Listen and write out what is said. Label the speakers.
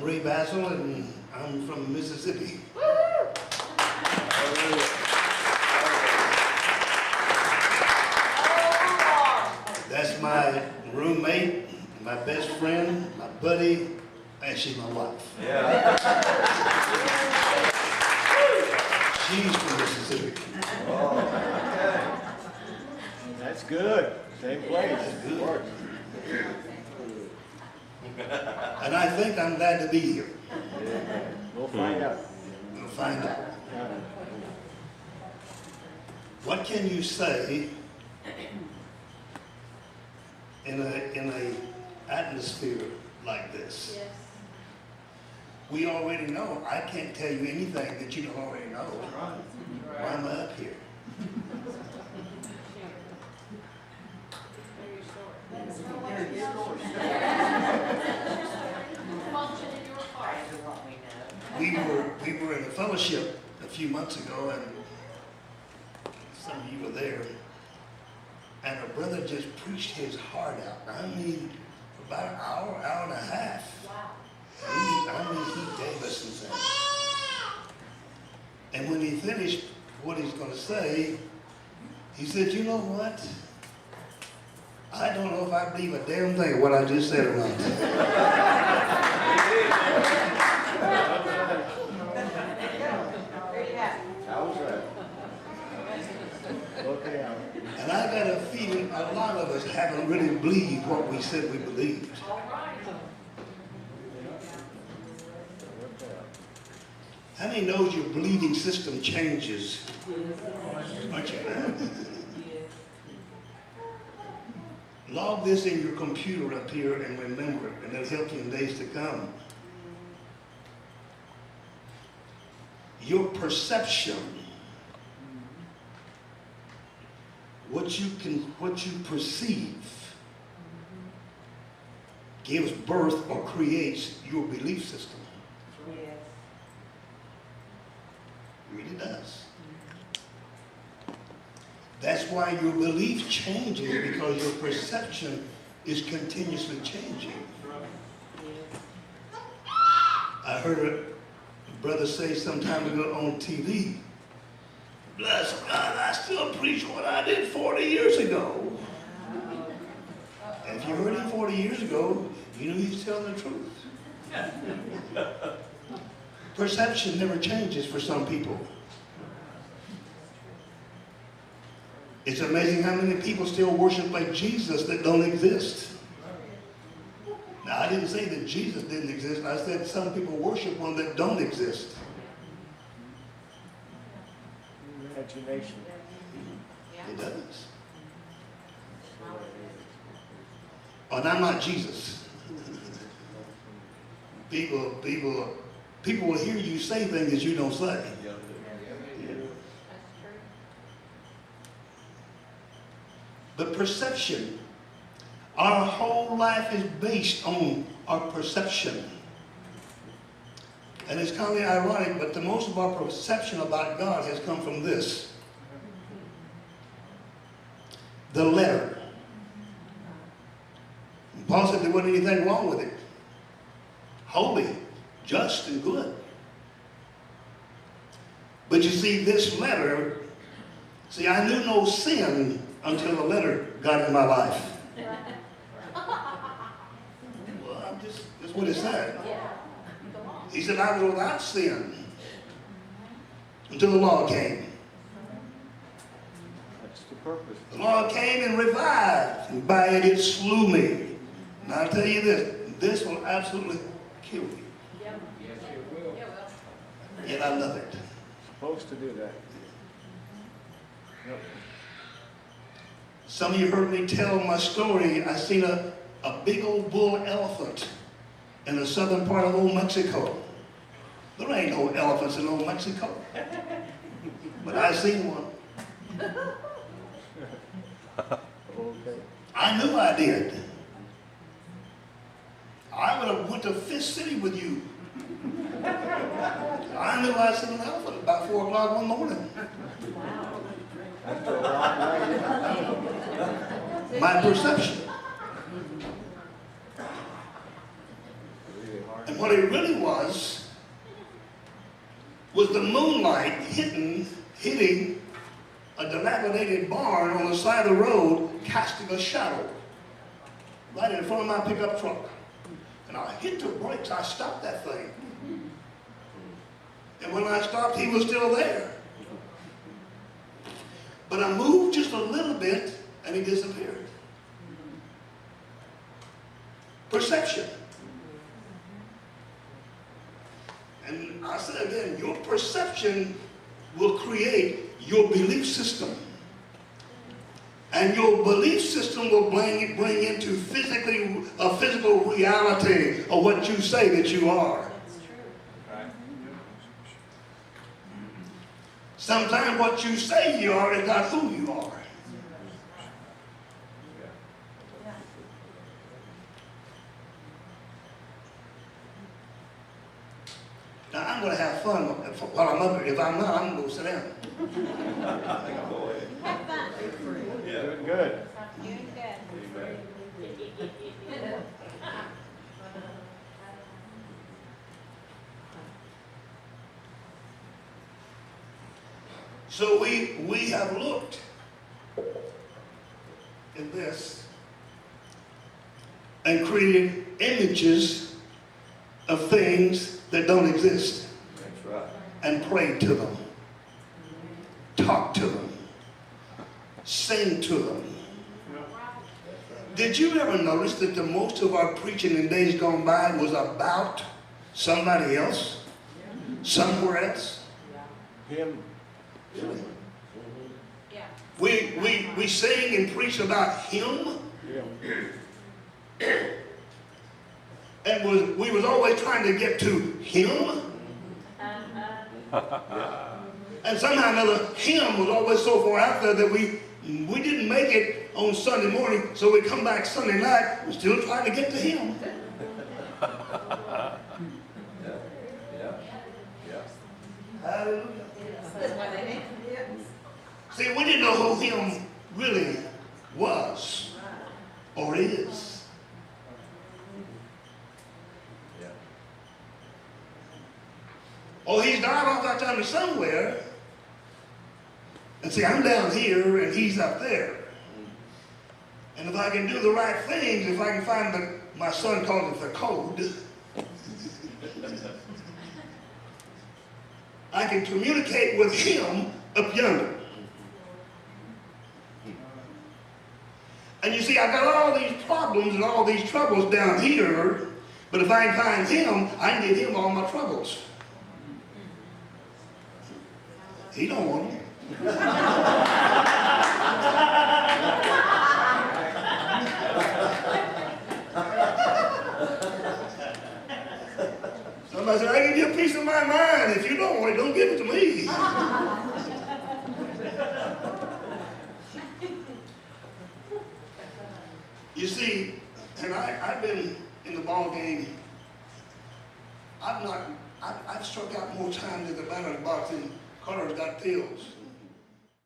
Speaker 1: Bazzill, and I'm from Mississippi. That's my roommate, my best friend, my buddy, and she's my wife.
Speaker 2: Yeah.
Speaker 1: She's from Mississippi.
Speaker 2: Oh, okay.
Speaker 3: That's good. Same place.
Speaker 1: That's good.
Speaker 3: Works.
Speaker 1: And I think I'm glad to be here.
Speaker 3: We'll find out.
Speaker 1: We'll find out. What can you say in a atmosphere like this?
Speaker 4: Yes.
Speaker 1: We already know. I can't tell you anything that you don't already know. Why am I up here? We were in a fellowship a few months ago, and some of you were there, and a brother just preached his heart out. I mean, for about an hour, hour and a half.
Speaker 4: Wow.
Speaker 1: He gave us some things. And when he finished what he's going to say, he said, you know what? I don't know if I believe a damn thing of what I just said or not.
Speaker 3: How was that? Okay, Alan.
Speaker 1: And I got a feeling a lot of us haven't really believed what we said we believed.
Speaker 4: All right.
Speaker 1: How many knows your believing system changes? Aren't you? Log this in your computer up here and remember it, and it'll help you in days to come. Your perception, what you perceive, gives birth or creates your belief system. It really does. That's why your belief changes, because your perception is continuously changing. I heard a brother say some time ago on TV, bless God, I still preach what I did 40 years ago. And if you heard him 40 years ago, you knew he was telling the truth. Perception never changes for some people. It's amazing how many people still worship like Jesus that don't exist. Now, I didn't say that Jesus didn't exist. I said some people worship one that don't exist.
Speaker 3: Imagination.
Speaker 1: It does. Oh, and I'm not Jesus. People will hear you say things that you don't say. But perception, our whole life is based on our perception. And it's kind of ironic, but the most of our perception about God has come from this. The letter. Paul said there wasn't anything wrong with it. Holy, just, and good. But you see, this letter, I knew no sin until the letter got in my life. Well, that's what it said. He said, I was without sin until the law came.
Speaker 3: That's the purpose.
Speaker 1: The law came and revived, and by it slew me. And I'll tell you this will absolutely kill you.
Speaker 4: Yes, it will.
Speaker 1: Yet I love it.
Speaker 3: Supposed to do that. Yep.
Speaker 1: Some of you heard me tell my story. I seen a big old bull elephant in the southern part of old Mexico. There ain't no elephants in old Mexico. But I seen one.
Speaker 3: Okay.
Speaker 1: I knew I did. I would have went to Fifth City with you. I knew I seen an elephant about 4 o'clock one morning.
Speaker 3: After a long night.
Speaker 1: My perception.
Speaker 3: Really hard.
Speaker 1: And what it really was the moonlight hitting a dilapidated barn on the side of the road, casting a shadow right in front of my pickup truck. And I hit the brakes, I stopped that thing. And when I stopped, he was still there. But I moved just a little bit, and he disappeared. Perception. And I said again, your perception will create your belief system. And your belief system will bring into a physical reality of what you say that you are.
Speaker 2: That's true. Right.
Speaker 1: Sometimes what you say you are is not who you are. Now I'm going to have fun while I'm up here. If I'm not, I'm going to sit down.
Speaker 2: Have fun.
Speaker 3: Doing good.
Speaker 2: Doing good.
Speaker 1: So we have looked at this and created images of things that don't exist.
Speaker 2: That's right.
Speaker 1: And prayed to them, talked to them, sing to them. Did you ever notice that the most of our preaching in days gone by was about somebody else, somewhere else?
Speaker 3: Him.
Speaker 2: Yeah.
Speaker 1: We sing and preach about him,
Speaker 3: Him.
Speaker 1: and we was always trying to get to him. And somehow or another, him was always so far out there that we didn't make it on Sunday morning, so we come back Sunday night, we're still trying to get to him. Hallelujah.
Speaker 2: That's why they make it.
Speaker 1: See, we didn't know who him really was or is. Or he's died off that time somewhere. And see, I'm down here and he's up there. And if I can do the right things, if I can find my son calls it the code, I can communicate with him up yonder. And you see, I've got all these problems and all these troubles down here, but if I can find him, I can give him all my troubles. He don't want them. Somebody said, I give you a piece of my mind. If you don't want it, don't give it to me. You see, and I've been in the ball game. I've struck out more times at the batter's box than Carter's got pills.